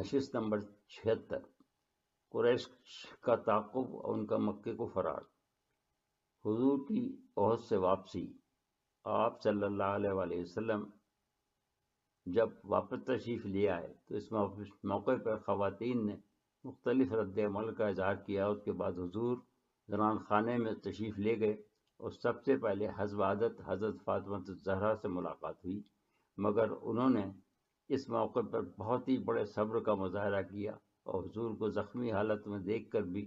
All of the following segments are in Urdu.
نشست نمبر 76 قریش کا تعاقب اور ان کا مکے کو فرار۔ حضور کی عہد سے واپسی۔ آپ صلی اللہ علیہ وآلہ وسلم جب واپس تشریف لے آئے تو اس موقع پر خواتین نے مختلف رد عمل کا اظہار کیا۔ اس کے بعد حضور زنان خانے میں تشریف لے گئے اور سب سے پہلے حسب عادت حضرت فاطمہ الزہرا سے ملاقات ہوئی، مگر انہوں نے اس موقع پر بہت ہی بڑے صبر کا مظاہرہ کیا اور حضور کو زخمی حالت میں دیکھ کر بھی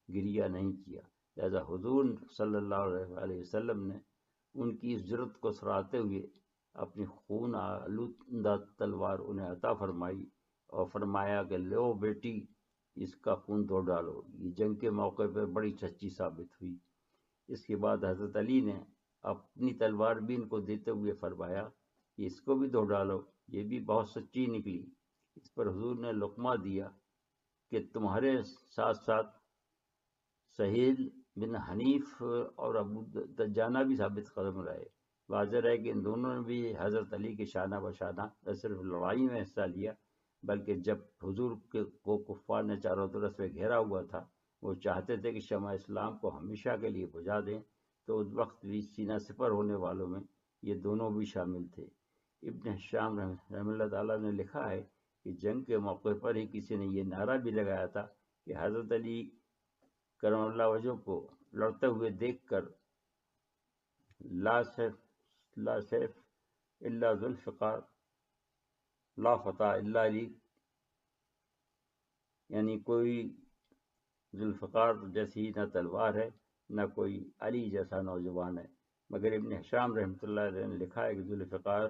گریہ نہیں کیا۔ لہذا حضور صلی اللہ علیہ وآلہ وسلم نے ان کی اس جرأت کو سراہتے ہوئے اپنی خون آلودہ تلوار انہیں عطا فرمائی اور فرمایا کہ لو بیٹی، اس کا خون دھو ڈالو۔ یہ جنگ کے موقع پر بڑی سچی ثابت ہوئی۔ اس کے بعد حضرت علی نے اپنی تلوار بھی ان کو دیتے ہوئے فرمایا کہ اس کو بھی دھو ڈالو، یہ بھی بہت سچی نکلی۔ اس پر حضور نے لقمہ دیا کہ تمہارے ساتھ ساتھ سہیل بن حنیف اور ابو دجانہ بھی ثابت قدم رہے۔ واضح ہے کہ ان دونوں نے بھی حضرت علی کے شانہ بشانہ نہ صرف لڑائی میں حصہ لیا، بلکہ جب حضور کو کفار نے چاروں طرف سے گھیرا ہوا تھا، وہ چاہتے تھے کہ شمع اسلام کو ہمیشہ کے لیے بجھا دیں، تو اس وقت بھی سینہ سپر ہونے والوں میں یہ دونوں بھی شامل تھے۔ ابن ہشام رحمہ اللہ تعالیٰ نے لکھا ہے کہ جنگ کے موقع پر ہی کسی نے یہ نعرہ بھی لگایا تھا کہ حضرت علی کرم اللہ وجہ کو لڑتے ہوئے دیکھ کر لا سیف الا ذوالفقار لا فتح الا علی، یعنی کوئی ذوالفقار جیسی نہ تلوار ہے نہ کوئی علی جیسا نوجوان ہے، مگر ابن ہشام رحمۃ اللہ علیہ نے لکھا ہے کہ ذوالفقار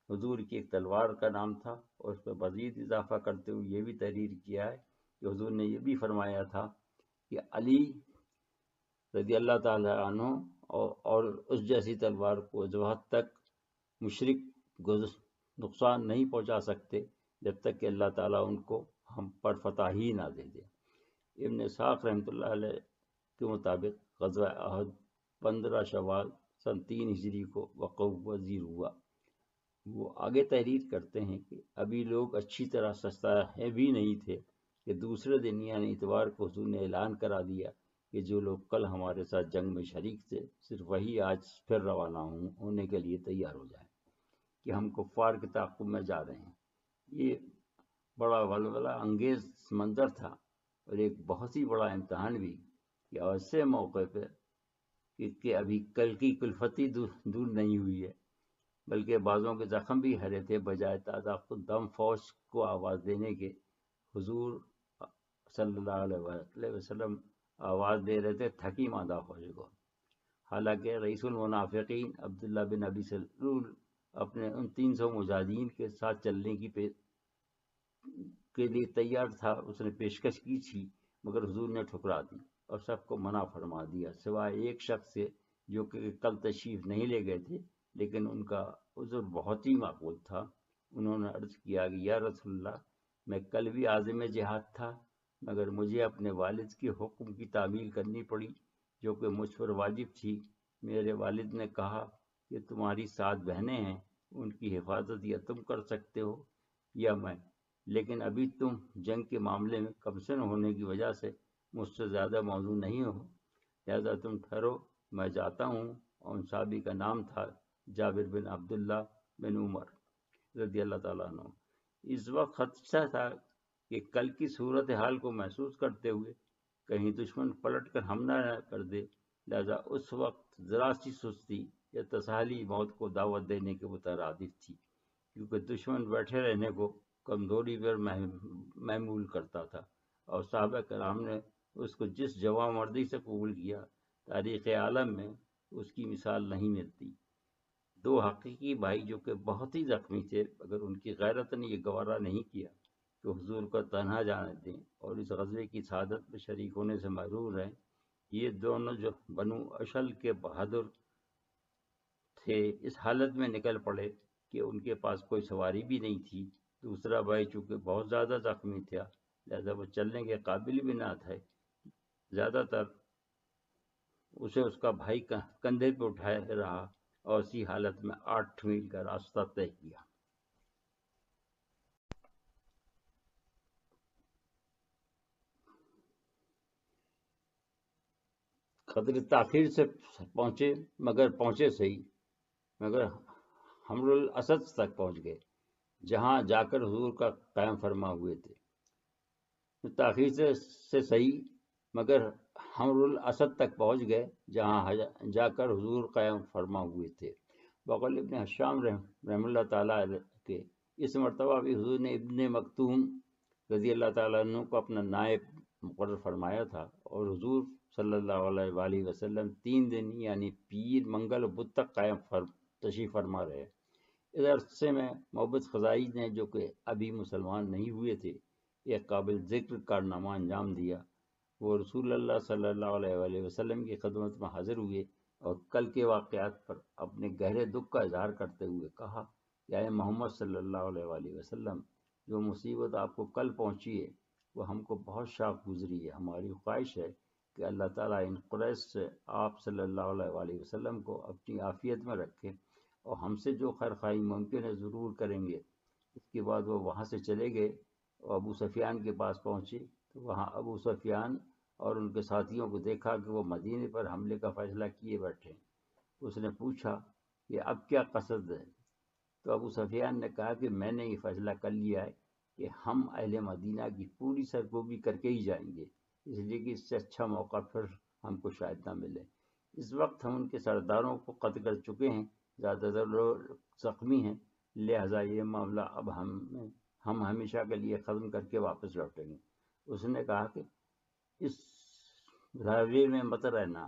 حضور کی ایک تلوار کا نام تھا، اور اس پر مزید اضافہ کرتے ہوئے یہ بھی تحریر کیا ہے کہ حضور نے یہ بھی فرمایا تھا کہ علی رضی اللہ تعالی عنہ اور اس جیسی تلوار کو جو حد تک مشرک نقصان نہیں پہنچا سکتے جب تک کہ اللہ تعالیٰ ان کو ہم پر فتح ہی نہ دے دے۔ ابن اسحاق رحمۃ اللہ علیہ کے مطابق غزوہ احد 15 شوال سن 3 ہجری کو وقوع پذیر ہوا۔ وہ آگے تحریر کرتے ہیں کہ ابھی لوگ اچھی طرح سستا ہے بھی نہیں تھے کہ دوسرے دن یعنی اتوار کو حضور نے اعلان کرا دیا کہ جو لوگ کل ہمارے ساتھ جنگ میں شریک تھے صرف وہی آج پھر روانہ ہونے کے لیے تیار ہو جائیں کہ ہم کفار کے تعاقب میں جا رہے ہیں۔ یہ بڑا ولولہ انگیز منظر تھا اور ایک بہت ہی بڑا امتحان بھی کہ ایسے موقع پہ کہ ابھی کل کی کلفتی دور نہیں ہوئی ہے، بلکہ بعضوں کے زخم بھی ہرے تھے، بجائے تازہ خود دم فوج کو آواز دینے کے حضور صلی اللہ علیہ وسلم آواز دے رہے تھے تھکی ماندہ فوج کو۔ حالانکہ رئیس المنافقین عبداللہ بن ابی سلول اپنے ان 300 مجاہدین کے ساتھ چلنے کے لیے تیار تھا، اس نے پیشکش کی تھی، مگر حضور نے ٹھکرا دی اور سب کو منع فرما دیا سوائے ایک شخص سے جو کہ کل تشریف نہیں لے گئے تھے، لیکن ان کا عذر بہت ہی معقول تھا۔ انہوں نے عرض کیا کہ یا رسول اللہ، میں کل بھی عازم جہاد تھا، مگر مجھے اپنے والد کے حکم کی تعمیل کرنی پڑی جو کہ مجھ پر واجب تھی۔ میرے والد نے کہا کہ تمہاری 7 بہنیں ہیں، ان کی حفاظت یا تم کر سکتے ہو یا میں، لیکن ابھی تم جنگ کے معاملے میں کمسن ہونے کی وجہ سے مجھ سے زیادہ موزوں نہیں ہو، لہذا تم ٹھہرو، میں جاتا ہوں۔ اور ان صحابی کا نام تھا جابر بن عبداللہ بن عمر رضی اللہ تعالیٰ عنہ۔ اس وقت خدشہ تھا کہ کل کی صورتحال کو محسوس کرتے ہوئے کہیں دشمن پلٹ کر حملہ نہ کر دے، لہذا اس وقت ذرا سی سستی یا تساہلی موت کو دعوت دینے کے مترادف تھی، کیونکہ دشمن بیٹھے رہنے کو کمزوری پر محمول کرتا تھا، اور صحابہ کرام نے اس کو جس جواں مردی سے قبول کیا، تاریخ عالم میں اس کی مثال نہیں ملتی۔ 2 حقیقی بھائی جو کہ بہت ہی زخمی تھے، اگر ان کی غیرت نے یہ گوارا نہیں کیا کہ حضور کو تنہا جانے دیں اور اس غزوے کی سعادت میں شریک ہونے سے محروم رہیں۔ یہ دونوں جو بنو اشل کے بہادر تھے اس حالت میں نکل پڑے کہ ان کے پاس کوئی سواری بھی نہیں تھی۔ دوسرا بھائی چونکہ بہت زیادہ زخمی تھا، لہذا وہ چلنے کے قابل بھی نہ تھے، زیادہ تر اسے اس کا بھائی کندھے پہ اٹھائے رہا اور اسی حالت میں 8 میل کا راستہ طے کیا۔ قدر تاخیر سے پہنچے مگر پہنچے صحیح، مگر حمر الاسد تک پہنچ گئے جہاں جا کر حضور کا قیام فرما ہوئے تھے۔ تاخیر سے صحیح مگر حمر الاسد تک پہنچ گئے جہاں جا کر حضور قیام فرما ہوئے تھے۔ بقول ابن حشام رحم اللہ تعالیٰ کے اس مرتبہ بھی حضور نے ابن مکتوم رضی اللہ تعالیٰ عنہ کو اپنا نائب مقرر فرمایا تھا، اور حضور صلی اللہ علیہ وآلہ وسلم 3 دن یعنی پیر، منگل و بدھ تک قائم تشریف فرما رہے۔ اس عرصے میں محبت خزائی نے، جو کہ ابھی مسلمان نہیں ہوئے تھے، ایک قابل ذکر کارنامہ انجام دیا۔ وہ رسول اللہ صلی اللہ علیہ وآلہ وسلم کی خدمت میں حاضر ہوئے اور کل کے واقعات پر اپنے گہرے دکھ کا اظہار کرتے ہوئے کہا کہ اے محمد صلی اللہ علیہ وآلہ وسلم، جو مصیبت آپ کو کل پہنچی ہے وہ ہم کو بہت شاق گزری ہے۔ ہماری خواہش ہے کہ اللہ تعالیٰ ان قریش سے آپ صلی اللہ علیہ وآلہ وسلم کو اپنی عافیت میں رکھے، اور ہم سے جو خیر خواہی ممکن ہے ضرور کریں گے۔ اس کے بعد وہ وہاں سے چلے گئے اور ابو سفیان کے پاس پہنچے تو وہاں ابو سفیان اور ان کے ساتھیوں کو دیکھا کہ وہ مدینے پر حملے کا فیصلہ کیے بیٹھے ہیں۔ اس نے پوچھا کہ اب کیا قصد ہے؟ تو ابو سفیان نے کہا کہ میں نے یہ فیصلہ کر لیا ہے کہ ہم اہل مدینہ کی پوری سرکوبی کر کے ہی جائیں گے، اس لیے کہ اس سے اچھا موقع پھر ہم کو شاید نہ ملے۔ اس وقت ہم ان کے سرداروں کو قتل کر چکے ہیں، زیادہ تر لوگ زخمی ہیں، لہذا یہ معاملہ اب ہم ہمیشہ کے لیے ختم کر کے واپس لوٹیں گے۔ اس نے کہا کہ اس راوی میں مت رہنا،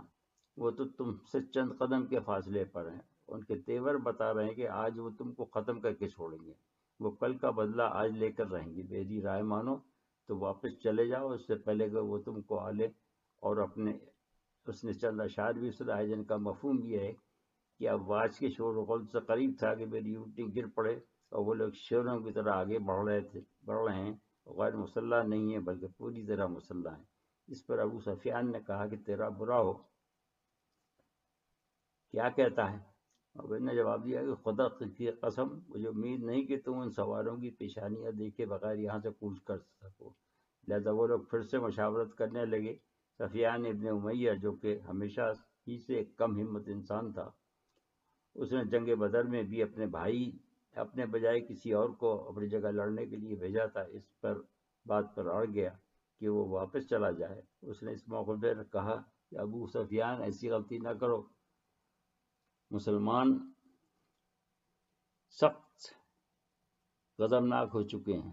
وہ تو تم سے چند قدم کے فاصلے پر ہیں۔ ان کے تیور بتا رہے ہیں کہ آج وہ تم کو ختم کر کے چھوڑیں گے، وہ کل کا بدلہ آج لے کر رہیں گے۔ میری رائے مانو تو واپس چلے جاؤ اس سے پہلے کہ وہ تم کو آ لے۔ اور اس نے چند اشعار بھی سنائے جن کا مفہوم یہ ہے کہ اب واج کے شور و غل سے قریب تھا کہ میری اونٹنی گر پڑے، اور وہ لوگ شیروں کی طرح آگے بڑھ رہے ہیں، غیر مسلح نہیں ہیں بلکہ پوری طرح مسلح ہیں۔ اس پر ابو سفیان نے کہا کہ تیرا برا ہو، کیا کہتا ہے؟ اور نے جواب دیا کہ خدا کی قسم، مجھے امید نہیں کہ تم ان سواروں کی پیشانیاں دیکھے بغیر یہاں سے کوچ کر سکو۔ لہذا وہ لوگ پھر سے مشاورت کرنے لگے۔ سفیان ابن امیہ، جو کہ ہمیشہ ہی سے ایک کم ہمت انسان تھا، اس نے جنگ بدر میں بھی اپنے بجائے کسی اور کو اپنی جگہ لڑنے کے لیے بھیجا تھا، اس پر بات پر اڑ گیا کہ وہ واپس چلا جائے۔ اس نے اس موقع پر کہا کہ ابو سفیان، ایسی غلطی نہ کرو، مسلمان سخت غضبناک ہو چکے ہیں،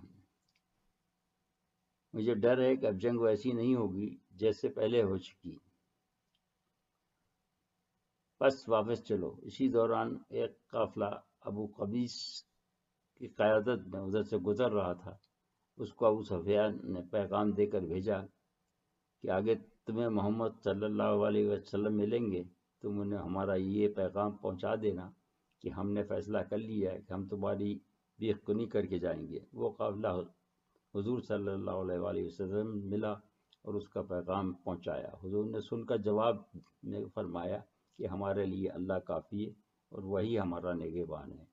مجھے ڈر ہے کہ اب جنگ ویسی نہیں ہوگی جیسے پہلے ہو چکی، بس واپس چلو۔ اسی دوران ایک قافلہ ابو قبیس کی قیادت میں ادھر سے گزر رہا تھا۔ اس کو ابو سفیان نے پیغام دے کر بھیجا کہ آگے تمہیں محمد صلی اللہ علیہ وسلم ملیں گے، تم انہیں ہمارا یہ پیغام پہنچا دینا کہ ہم نے فیصلہ کر لیا ہے کہ ہم تمہاری بیخ کنی کر کے جائیں گے۔ وہ قافلہ حضور صلی اللہ علیہ وآلہ وسلم ملا اور اس کا پیغام پہنچایا۔ حضور نے سن کر جواب میں فرمایا کہ ہمارے لیے اللہ کافی ہے اور وہی ہمارا نگہبان ہے۔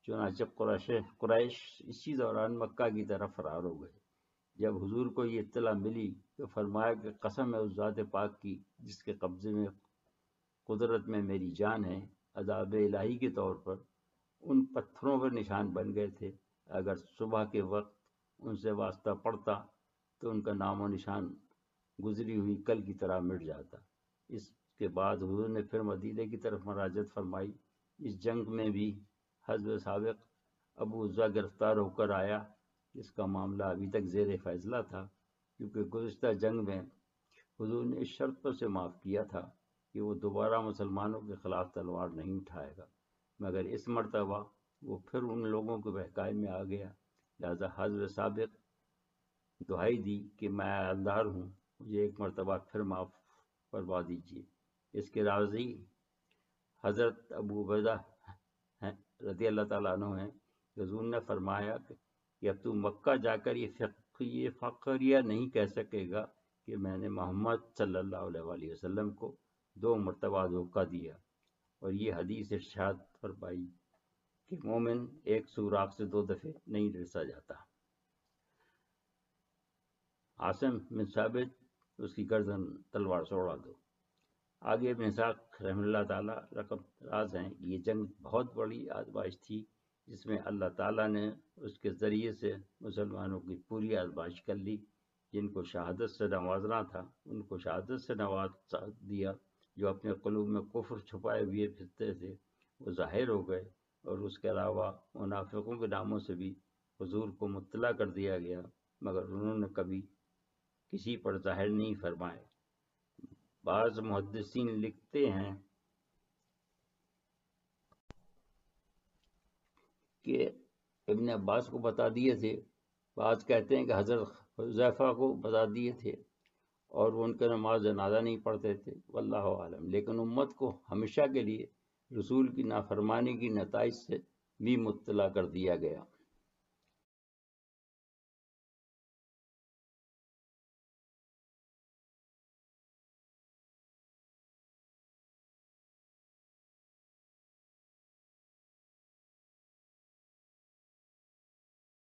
چنانچہ قریش اسی دوران مکہ کی طرف فرار ہو گئے۔ جب حضور کو یہ اطلاع ملی تو فرمایا کہ قسم ہے اس ذات پاک کی جس کے قبضے میں قدرت میں میری جان ہے، عذاب الہی کے طور پر ان پتھروں پر نشان بن گئے تھے، اگر صبح کے وقت ان سے واسطہ پڑتا تو ان کا نام و نشان گزری ہوئی کل کی طرح مٹ جاتا۔ اس کے بعد حضور نے پھر مدینے کی طرف مراجعت فرمائی۔ اس جنگ میں بھی حزب سابق ابو عزہ گرفتار ہو کر آیا، اس کا معاملہ ابھی تک زیر فیصلہ تھا، کیونکہ گزشتہ جنگ میں حضور نے اس شرط پر سے معاف کیا تھا کہ وہ دوبارہ مسلمانوں کے خلاف تلوار نہیں اٹھائے گا، مگر اس مرتبہ وہ پھر ان لوگوں کے بہکاوے میں آ گیا۔ لہذا حزب سابق دہائی دی کہ میں عیالدار ہوں، مجھے ایک مرتبہ پھر معاف فرما دیجیے۔ اس کے راضی حضرت ابو عبیدہ رضی اللہ تعالیٰ عنہ ہیں۔ حضور نے فرمایا کہ اب تو مکہ جا کر یہ فخریہ نہیں کہہ سکے گا کہ میں نے محمد صلی اللہ علیہ وآلہ وسلم کو 2 مرتبہ دھوکہ دیا، اور یہ حدیث ارشاد فرمائی کہ مومن ایک سوراخ سے 2 دفعے نہیں ڈسا جاتا۔ عاصم بن ثابت، اس کی گردن تلوار سے اڑا دو۔ آگے ابن اسحاق رحمہ اللہ تعالیٰ رقم راز ہیں کہ یہ جنگ بہت بڑی آزمائش تھی جس میں اللہ تعالیٰ نے اس کے ذریعے سے مسلمانوں کی پوری آزمائش کر لی. جن کو شہادت سے نوازنا تھا ان کو شہادت سے نواز دیا، جو اپنے قلوب میں کفر چھپائے ہوئے پھرتے تھے وہ ظاہر ہو گئے، اور اس کے علاوہ منافقوں کے ناموں سے بھی حضور کو مطلع کر دیا گیا، مگر انہوں نے کبھی کسی پر ظاہر نہیں فرمائے. بعض محدثین لکھتے ہیں کہ ابن عباس کو بتا دیے تھے، بعض کہتے ہیں کہ حضرت حذیفہ کو بتا دیے تھے اور وہ ان کے نماز جنازہ نہیں پڑھتے تھے، واللہ عالم. لیکن امت کو ہمیشہ کے لیے رسول کی نافرمانی کی نتائج سے بھی مطلع کر دیا گیا.